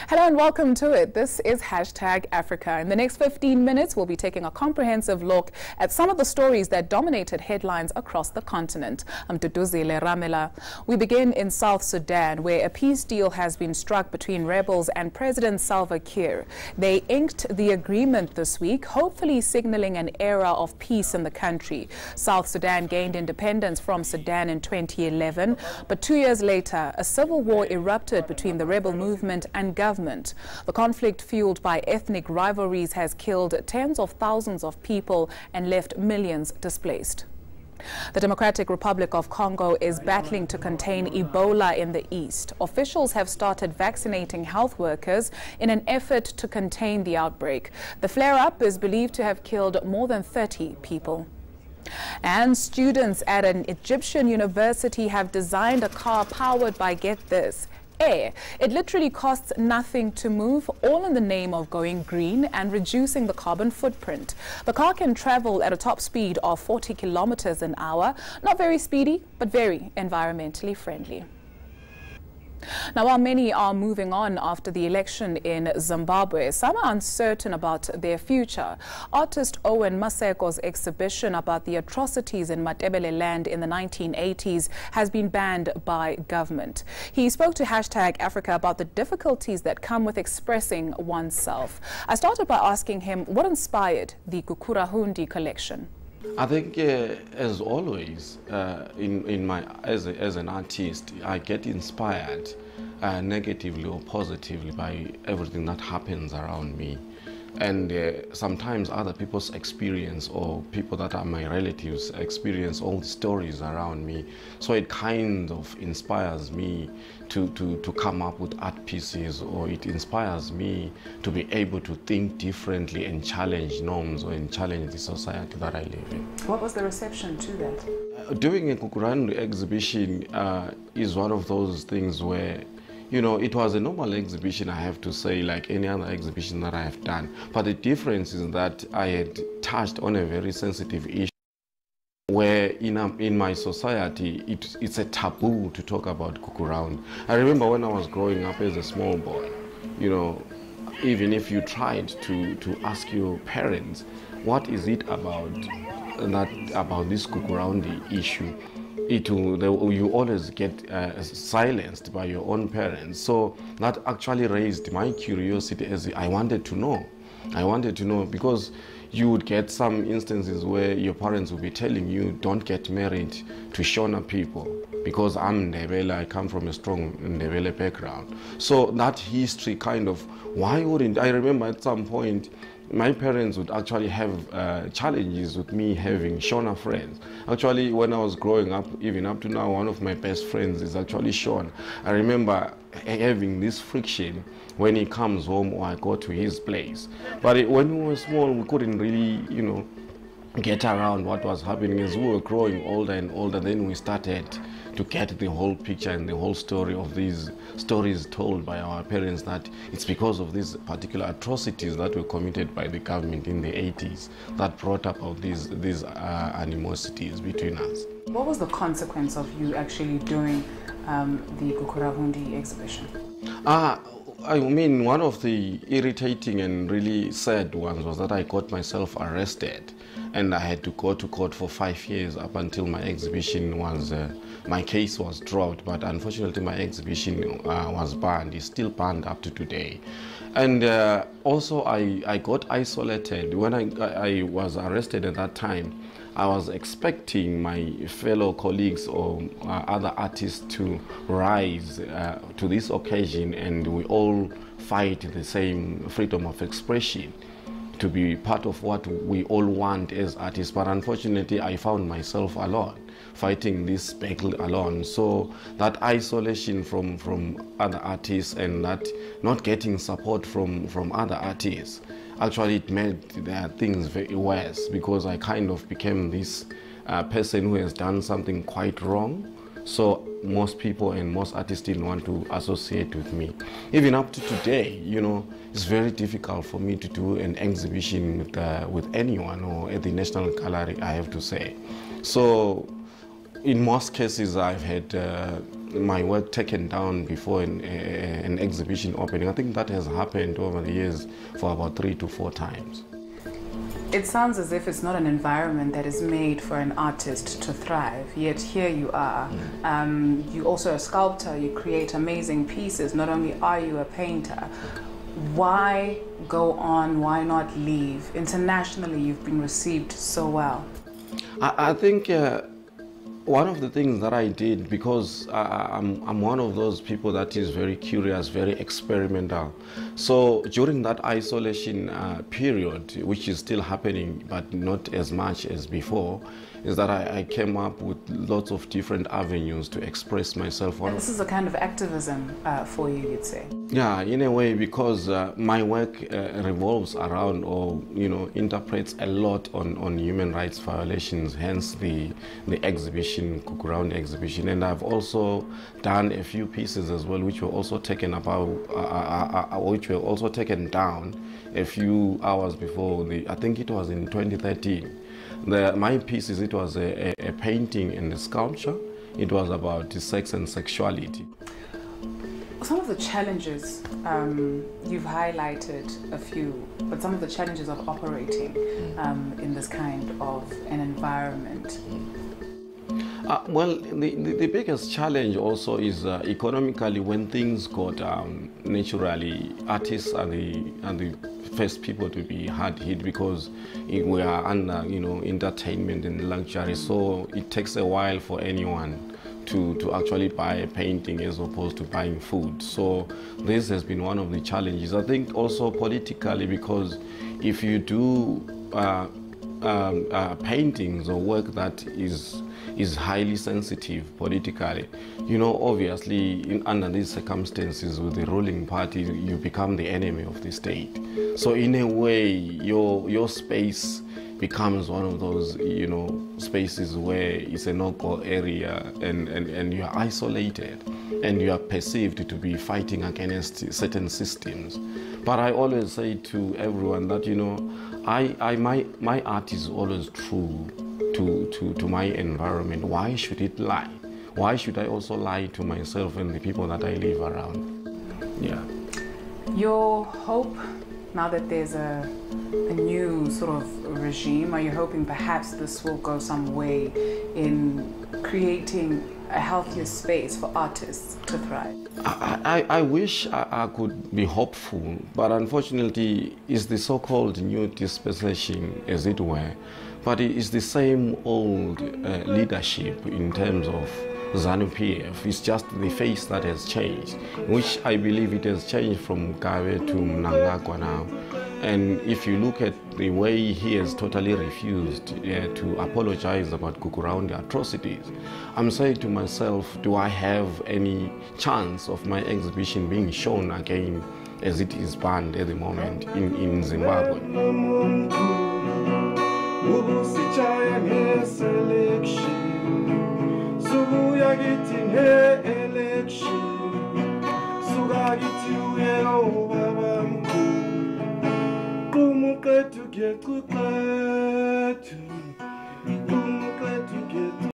Hello and welcome to it. This is #Africa. In the next 15 minutes, we'll be taking a comprehensive look at some of the stories that dominated headlines across the continent. I'm Duduzile Ramela. We begin in South Sudan, where a peace deal has been struck between rebels and President Salva Kiir. They inked the agreement this week, hopefully signaling an era of peace in the country. South Sudan gained independence from Sudan in 2011, but 2 years later, a civil war erupted between the rebel movement and government. The conflict, fueled by ethnic rivalries, has killed tens of thousands of people and left millions displaced. The Democratic Republic of Congo is battling to contain Ebola in the east. Officials have started vaccinating health workers in an effort to contain the outbreak. The flare-up is believed to have killed more than 30 people. And students at an Egyptian university have designed a car powered by, get this, air. It literally costs nothing to move, all in the name of going green and reducing the carbon footprint. The car can travel at a top speed of 40 kilometers an hour. Not very speedy, but very environmentally friendly. Now, while many are moving on after the election in Zimbabwe, some are uncertain about their future. Artist Owen Maseko's exhibition about the atrocities in Matebele land in the 1980s has been banned by government. He spoke to #Africa about the difficulties that come with expressing oneself. I started by asking him what inspired the Gukurahundi collection. I think, as always, as an artist, I get inspired negatively or positively by everything that happens around me. And sometimes other people's experience, or people that are my relatives, experience all the stories around me. So it kind of inspires me to come up with art pieces, or it inspires me to be able to think differently and challenge norms or challenge the society that I live in. What was the reception to that? Doing a Gukurahundi exhibition is one of those things where, you know, it was a normal exhibition, I have to say, like any other exhibition that I have done. But the difference is that I had touched on a very sensitive issue where in my society, it's a taboo to talk about Gukurahundi. I remember when I was growing up as a small boy, you know, even if you tried to ask your parents, what is it about this Gukurahundi issue? You always get silenced by your own parents. So that actually raised my curiosity, as I wanted to know. I wanted to know, because you would get some instances where your parents would be telling you, don't get married to Shona people, because I'm Ndebele, I come from a strong Ndebele background. So that history kind of, why wouldn't, I remember at some point, my parents would actually have challenges with me having Shona friends. Actually, when I was growing up, even up to now, one of my best friends is actually Shona. I remember having this friction when he comes home or I go to his place. But when we were small, we couldn't really, you know, get around what was happening. As we were growing older and older, then we started to get the whole picture and the whole story of these stories told by our parents, that it's because of these particular atrocities that were committed by the government in the 80s that brought about these animosities between us. What was the consequence of you actually doing the Gukurahundi exhibition? I mean, one of the irritating and really sad ones was that I got myself arrested, and I had to go to court for 5 years up until my exhibition was, my case was dropped. But unfortunately, my exhibition was banned. It's still banned up to today. And also, I got isolated. When I was arrested at that time, I was expecting my fellow colleagues or other artists to rise to this occasion, and we all fight the same freedom of expression, to be part of what we all want as artists. But unfortunately, I found myself alone, fighting this battle alone. So that isolation from other artists, and that not getting support from other artists, actually it made things very worse, because I kind of became this person who has done something quite wrong. So most people and most artists didn't want to associate with me. Even up to today, you know, it's very difficult for me to do an exhibition with anyone, or at the National Gallery, I have to say. So in most cases, I've had my work taken down before an exhibition opening. I think that has happened over the years for about 3 to 4 times. It sounds as if it's not an environment that is made for an artist to thrive, yet here you are. You're also a sculptor, you create amazing pieces. Not only are you a painter, why go on, why not leave? Internationally, you've been received so well. I think one of the things that I did, because I'm one of those people that is very curious, very experimental. So during that isolation period, which is still happening, but not as much as before, is that I came up with lots of different avenues to express myself. And this is a kind of activism for you, you'd say? Yeah, in a way, because my work revolves around, or interprets a lot on human rights violations, hence the exhibition, Kukuround exhibition. And I've also done a few pieces as well, which were also taken which were also taken down a few hours before I think it was in 2013. My pieces, it was a painting and a sculpture. It was about sex and sexuality. Some of the challenges, you've highlighted a few, but some of the challenges of operating in this kind of an environment. Well, the biggest challenge also is economically. When things go down, naturally, artists are the first people to be hard hit, because we are under, entertainment and luxury. So it takes a while for anyone to actually buy a painting as opposed to buying food. So this has been one of the challenges. I think also politically, because if you do paintings or work that is highly sensitive politically, obviously under these circumstances with the ruling party, you become the enemy of the state. So in a way, your space becomes one of those, spaces where it's a no-go area, and you are isolated, and you are perceived to be fighting against certain systems. But I always say to everyone that, my art is always true to my environment. Why should it lie? Why should I also lie to myself and the people that I live around? Yeah. Your hope, now that there's a new sort of regime, are you hoping perhaps this will go some way in creating a healthier space for artists to thrive? I wish I could be hopeful, but unfortunately it's the so-called new dispensation, as it were. But it is the same old leadership in terms of ZANU-PF. It's just the face that has changed, which I believe it has changed from Gabe to Mnangagwa now. And if you look at the way he has totally refused to apologize about Kukuround atrocities, I'm saying to myself, do I have any chance of my exhibition being shown again as it is banned at the moment in Zimbabwe? To get